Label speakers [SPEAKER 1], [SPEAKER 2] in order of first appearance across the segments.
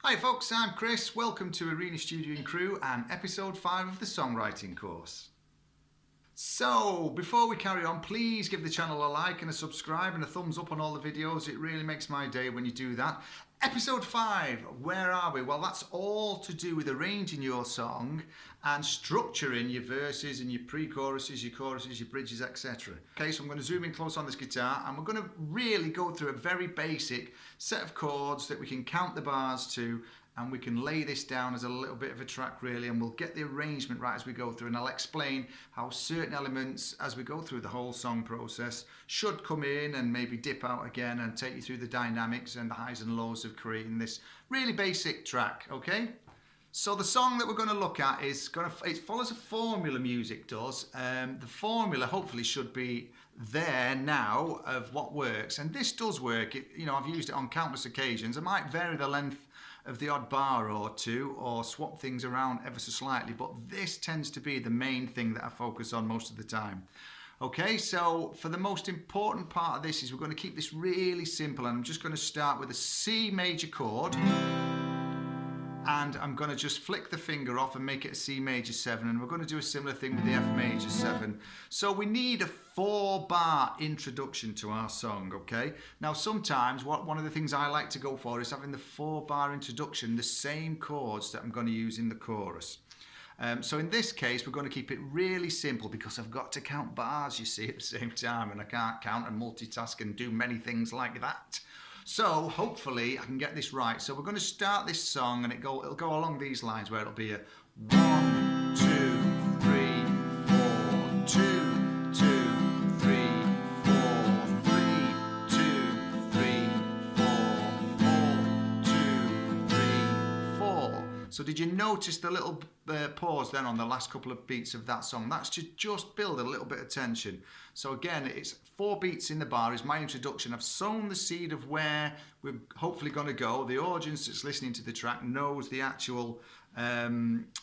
[SPEAKER 1] Hi folks, I'm Chris. Welcome to Arena Studio and Crew and episode 5 of the songwriting course. So, before we carry on, please give the channel a like and a subscribe and a thumbs up on all the videos. It really makes my day when you do that. Episode 5, where are we? Well, that's all to do with arranging your song and structuring your verses and your pre-choruses, your choruses, your bridges, etc. Okay, so I'm going to zoom in close on this guitar and we're going to really go through a very basic set of chords that we can count the bars to, and we can lay this down as a little bit of a track really, and we'll get the arrangement right as we go through, and I'll explain how certain elements as we go through the whole song process should come in and maybe dip out again and take you through the dynamics and the highs and lows of creating this really basic track, okay? So the song that we're going to look at is it follows a formula music does. The formula hopefully should be there now of what works, and this does work. I've used it on countless occasions. I might vary the length of the odd bar or two or swap things around ever so slightly, but this tends to be the main thing that I focus on most of the time. Okay, so for the most important part of this is we're going to keep this really simple, and I'm just going to start with a C major chord, and I'm going to just flick the finger off and make it a C major 7, and we're going to do a similar thing with the F major 7. So we need a 4-bar introduction to our song, okay? Now sometimes one of the things I like to go for is having the 4-bar introduction, the same chords that I'm going to use in the chorus. So in this case we're going to keep it really simple because I've got to count bars, you see, at the same time, and I can't count and multitask and do many things like that. So hopefully I can get this right. So we're going to start this song and it'll go along these lines where it'll be a 1, 2, 3, 4, 2, 2, 3, 4, 3, 2, 3, 4, 4, 2, 3, 4. So did you notice the little pause then on the last couple of beats of that song? That's to just build a little bit of tension. So again, it's 4 beats in the bar is my introduction. I've sown the seed of where we're hopefully going to go. The audience that's listening to the track knows the actual,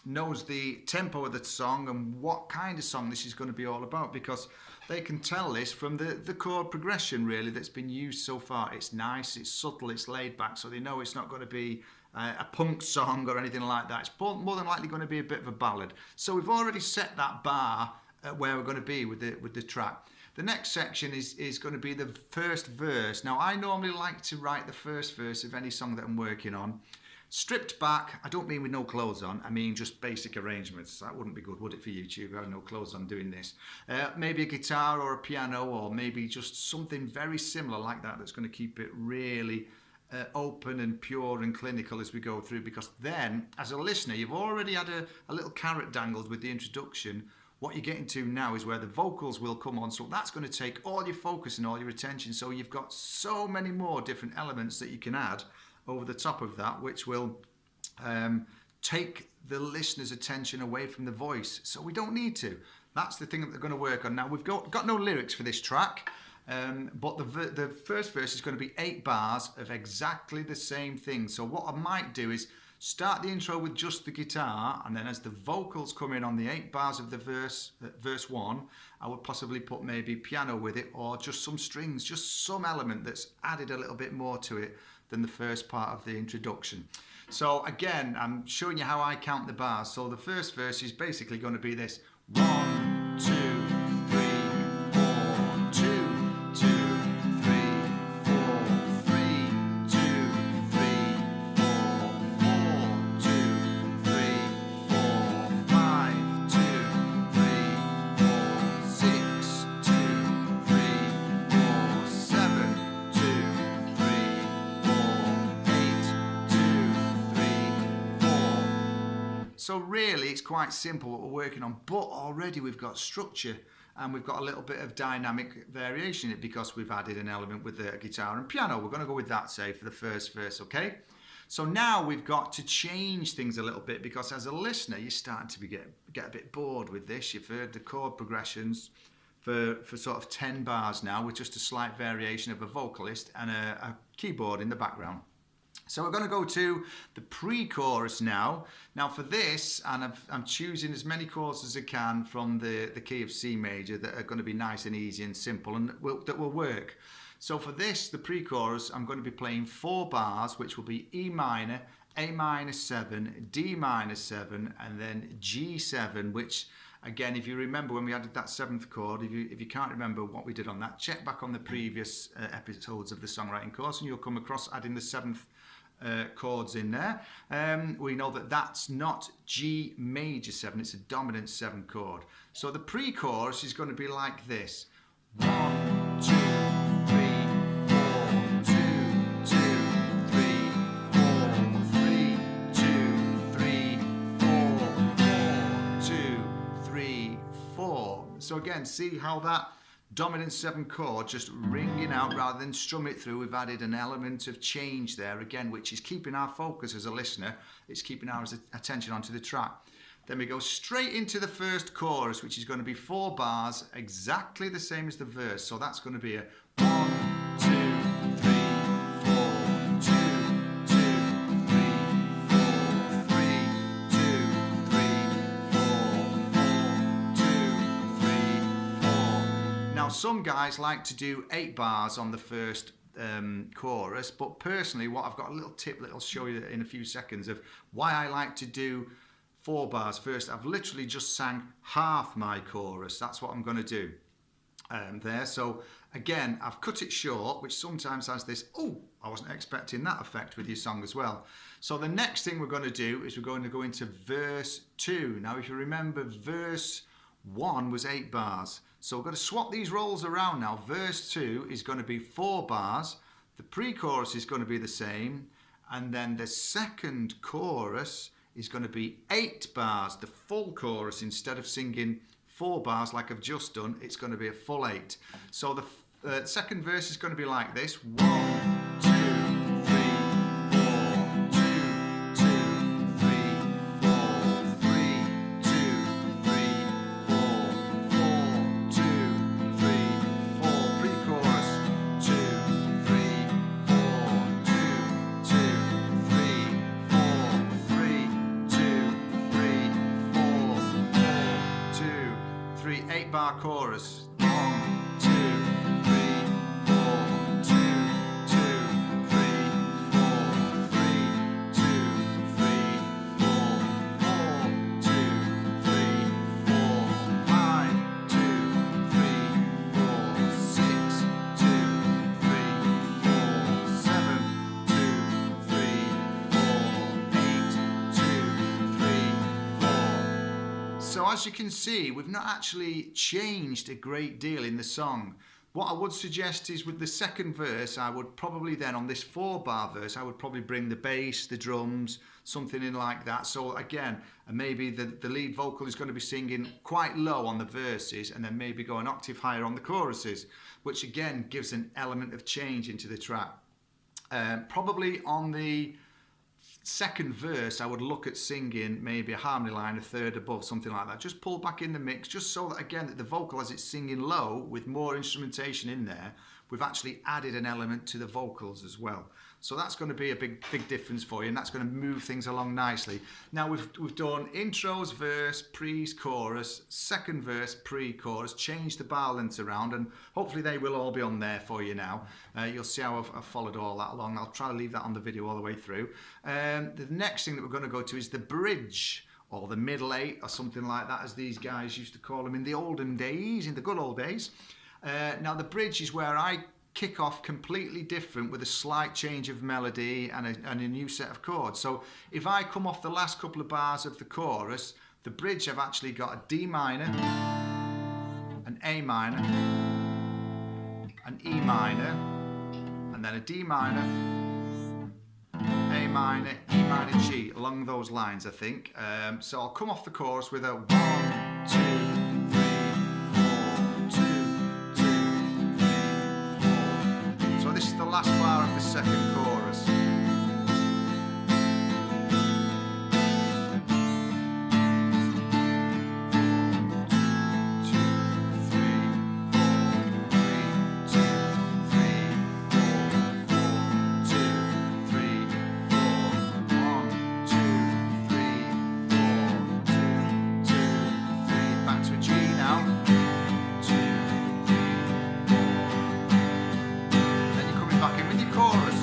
[SPEAKER 1] knows the tempo of the song and what kind of song this is going to be all about, because they can tell this from the chord progression really that's been used so far. It's nice, it's subtle, it's laid back, so they know it's not going to be a punk song or anything like that. It's more than likely going to be a bit of a ballad. So we've already set that bar where we're going to be with the track. The next section is going to be the first verse. Now I normally like to write the first verse of any song that I'm working on stripped back. I don't mean with no clothes on, I mean just basic arrangements. That wouldn't be good, would it, for YouTube? I have no clothes on doing this. Maybe a guitar or a piano, or maybe just something very similar like that that's going to keep it really open and pure and clinical as we go through, because then as a listener you've already had a little carrot dangled with the introduction. What you're getting to now is where the vocals will come on, so that's going to take all your focus and all your attention. So you've got so many more different elements that you can add over the top of that, which will take the listener's attention away from the voice. So we don't need to. That's the thing that they're going to work on. Now we've got no lyrics for this track, but the first verse is going to be 8 bars of exactly the same thing. So what I might do is start the intro with just the guitar, and then as the vocals come in on the 8 bars of the verse 1, I would possibly put maybe piano with it, or just some strings, just some element that's added a little bit more to it than the first part of the introduction. So again, I'm showing you how I count the bars. So the first verse is basically going to be this: 1, 2, 3, 4, 2, 2, 3, 4, 3, 2, 3, 4, 4, 2, 3, 4, 5, 2, 3, 4, 6, 2, 3, 4, 7, 2, 3, 4, 8, 2, 3, 4. So really it's quite simple what we're working on, but already we've got structure and we've got a little bit of dynamic variation in it because we've added an element with the guitar and piano. We're going to go with that, say, for the first verse, okay? So now we've got to change things a little bit, because as a listener you're starting to get a bit bored with this. You've heard the chord progressions for sort of 10 bars now with just a slight variation of a vocalist and a keyboard in the background. So we're going to go to the pre-chorus now. Now for this, and I'm choosing as many chords as I can from the key of C major that are going to be nice and easy and simple and that will work. So for this, the pre-chorus, I'm going to be playing 4 bars, which will be E minor, A minor 7, D minor 7, and then G7, which again, if you remember when we added that 7th chord, if you can't remember what we did on that, check back on the previous episodes of the songwriting course and you'll come across adding the 7th chords in there. We know that that's not G major 7, it's a dominant 7 chord. So the pre-chorus is going to be like this. 1, 2, 3, 4, 2, 2, 3, 4, 3, 2, 3, 4, 4, 2, 3, 4. So again, see how that dominant 7 chord just ringing out rather than strum it through. We've added an element of change there again, which is keeping our focus as a listener. It's keeping our attention onto the track. Then we go straight into the first chorus, which is going to be 4 bars, exactly the same as the verse. So that's going to be a 1, 2, 3, 4, 2, 2, 3, 4, 3, 2, 3, 4, 4, 2, 3, 4. Now some guys like to do 8 bars on the first chorus, but personally what I've got a little tip that I'll show you in a few seconds of why I like to do 4 bars first. I've literally just sang half my chorus. That's what I'm going to do there. So again, I've cut it short, which sometimes has this, oh, I wasn't expecting that effect with your song as well. So the next thing we're going to do is we're going to go into verse 2. Now, if you remember, verse 1 was 8 bars. So we're going to swap these roles around now. Verse 2 is going to be 4 bars. The pre-chorus is going to be the same. And then the second chorus is going to be 8 bars, the full chorus. Instead of singing 4 bars like I've just done, it's going to be a full 8. So the second verse is going to be like this. 1, 2, 3, 4, 2, 2, 3, 4, 3, 2, 3, 4, 4, 2, 3, 4. Pre-chorus. 2, 3, 4, 2, 2, 3, 4, 3, 8 bar chorus. 1, 2, 3, 4, 2, 2, 3, 4, 3, 2, 3, 4, 4, 2, 3, 4, 5, 2, 3, 4, 6, 2, 3, 4, 7, 2, 3, 4, 8, 2, 3, 4. So as you can see, we've not actually changed a great deal in the song. What I would suggest is with the second verse, I would probably then on this 4 bar verse, I would probably bring the bass, the drums, something in like that. So again, maybe the lead vocal is going to be singing quite low on the verses and then maybe go an octave higher on the choruses, which again gives an element of change into the track. Probably on the second verse, I would look at singing maybe a harmony line a third above, something like that. Just pull back in the mix, just so that again that the vocal, as it's singing low with more instrumentation in there, we've actually added an element to the vocals as well. So that's going to be a big difference for you, and that's going to move things along nicely. Now we've done intros, verse, pre-chorus, second verse, pre-chorus, changed the bar lengths around, and hopefully they will all be on there for you now. You'll see how I've followed all that along. I'll try to leave that on the video all the way through. The next thing that we're going to go to is the bridge, or the middle 8, or something like that, as these guys used to call them in the olden days, in the good old days. Now the bridge is where I kick off completely different with a slight change of melody and a new set of chords. So if I come off the last couple of bars of the chorus, the bridge, I've actually got a D minor, an A minor, an E minor, and then a D minor, A minor, E minor, G, along those lines, I think. So I'll come off the chorus with a 1, 2, last bar of the second chorus. Back to a G now. Back in with your chorus.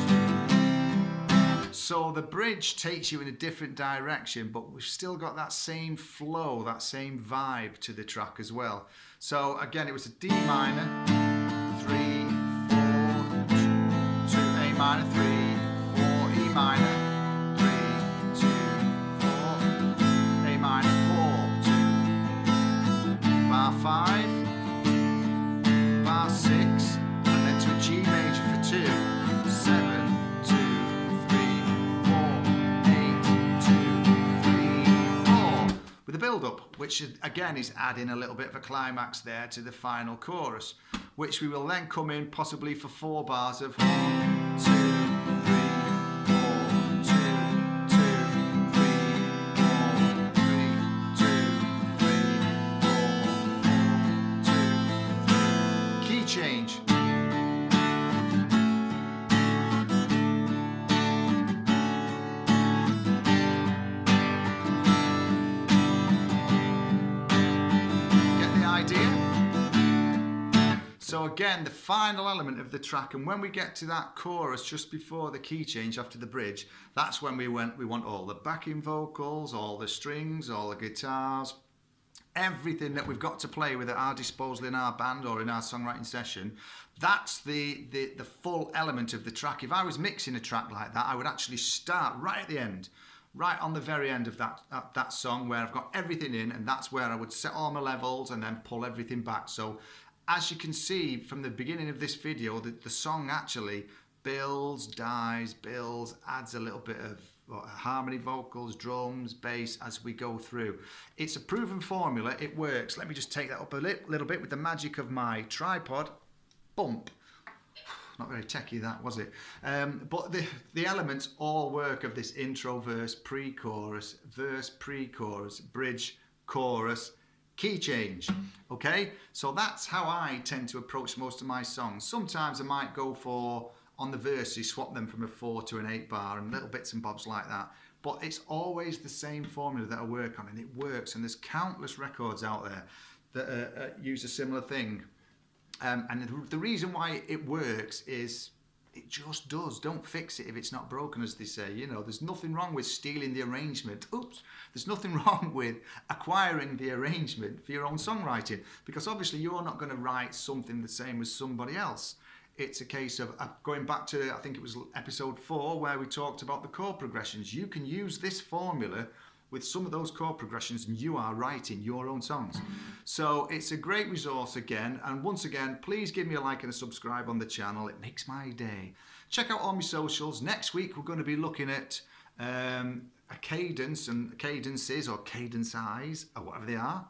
[SPEAKER 1] bridge takes you in a different direction, but we've still got that same flow, that same vibe to the track as well. So again, it was a D minor, 3, 4, 2, A minor, 3, 4, E minor, 3, 2, 4, A minor, 4, 2, bar 5, bar 6, and then to a G major for 2, 7, 2, 3, 4, 8, 2, 3, 4, with a build-up, which again is adding a little bit of a climax there to the final chorus, which we will then come in possibly for 4 bars of 1, 2, 3, 4, 2, 2, 3, 4, 3, 2, 3, 4, 4, 2, 3. Key change. So again, the final element of the track, and when we get to that chorus just before the key change after the bridge, that's when we want all the backing vocals, all the strings, all the guitars, everything that we've got to play with at our disposal in our band or in our songwriting session. That's the full element of the track. If I was mixing a track like that, I would actually start right at the end, right on the very end of that song where I've got everything in, and that's where I would set all my levels and then pull everything back. So as you can see from the beginning of this video, the song actually builds, dies, builds, adds a little bit of harmony vocals, drums, bass as we go through. It's a proven formula, it works. Let me just take that up a little bit with the magic of my tripod. Bump. Not very techie that, was it? But the elements all work of this intro, verse, pre-chorus, bridge, chorus, key change. Okay, so that's how I tend to approach most of my songs. Sometimes I might go for, on the verses, swap them from a 4 to an 8 bar and little bits and bobs like that. But it's always the same formula that I work on, and it works. And there's countless records out there that use a similar thing. And the reason why it works is it just does. Don't fix it if it's not broken, as they say. You know, there's nothing wrong with stealing the arrangement. Oops. There's nothing wrong with acquiring the arrangement for your own songwriting, because obviously you're not going to write something the same as somebody else. It's a case of going back to, I think it was episode 4, where we talked about the chord progressions. You can use this formula with some of those chord progressions, and you are writing your own songs. So it's a great resource again. And once again, please give me a like and a subscribe on the channel. It makes my day. Check out all my socials. Next week, we're going to be looking at a cadence and cadences or cadence-eyes or whatever they are.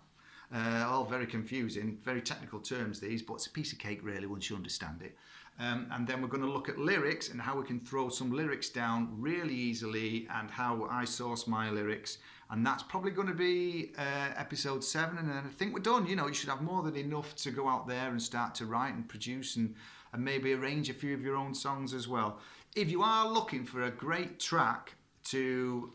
[SPEAKER 1] All very confusing, very technical terms these, but it's a piece of cake really once you understand it. And then we're going to look at lyrics and how we can throw some lyrics down really easily and how I source my lyrics. And that's probably going to be episode 7, and then I think we're done. You know, you should have more than enough to go out there and start to write and produce and maybe arrange a few of your own songs as well. If you are looking for a great track to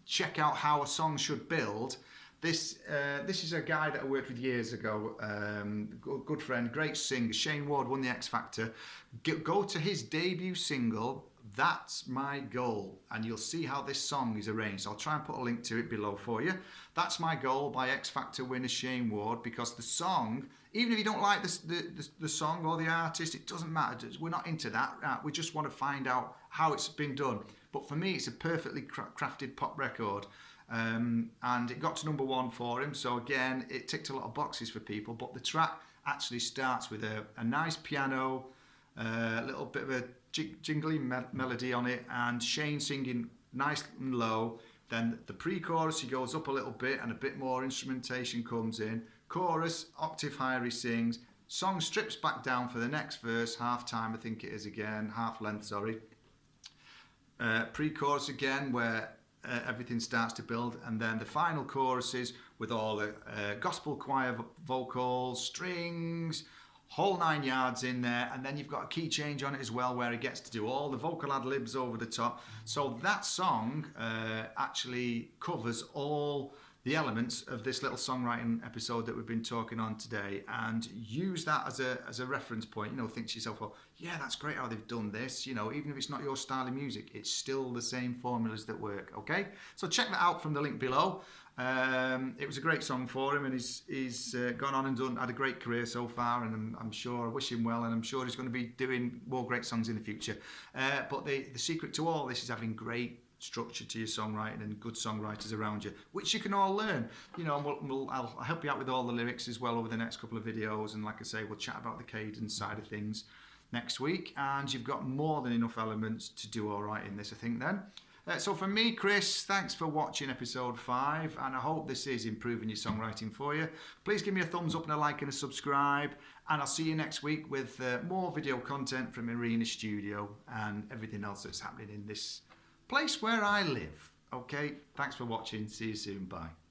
[SPEAKER 1] check out how a song should build, this is a guy that I worked with years ago, good friend, great singer, Shayne Ward, won the X Factor. Go to his debut single, That's My Goal, and you'll see how this song is arranged. I'll try and put a link to it below for you. That's My Goal by X Factor winner Shayne Ward, because the song, even if you don't like the song or the artist, it doesn't matter. We're not into that. We just want to find out how it's been done. But for me, it's a perfectly crafted pop record. And it got to #1 for him, so again it ticked a lot of boxes for people. But the track actually starts with a nice piano, a little bit of a jingly melody on it, and Shayne singing nice and low. Then the pre-chorus, he goes up a little bit and a bit more instrumentation comes in. Chorus, octave higher he sings. Song strips back down for the next verse, half time I think it is again, half length, sorry. Pre-chorus again, where everything starts to build, and then the final choruses with all the gospel choir vocals, strings, whole 9 yards in there, and then you've got a key change on it as well where he gets to do all the vocal ad-libs over the top. So that song actually covers all the elements of this little songwriting episode that we've been talking on today and use that as a reference point. You know, think to yourself, well, yeah, that's great how they've done this. You know, even if it's not your style of music, it's still the same formulas that work, okay? So check that out from the link below. It was a great song for him, and he's gone on and had a great career so far, and I'm sure, I wish him well, and I'm sure he's going to be doing more great songs in the future. But the secret to all this is having great structure to your songwriting and good songwriters around you, which you can all learn. You know, I'll help you out with all the lyrics as well over the next couple of videos, and like I say, we'll chat about the cadence side of things next week, and you've got more than enough elements to do all right in this, I think, then. So from me, Chris, thanks for watching episode 5, and I hope this is improving your songwriting for you. Please give me a thumbs up and a like and a subscribe, and I'll see you next week with more video content from Arena Studio and everything else that's happening in this place where I live. Okay, thanks for watching. See you soon. Bye.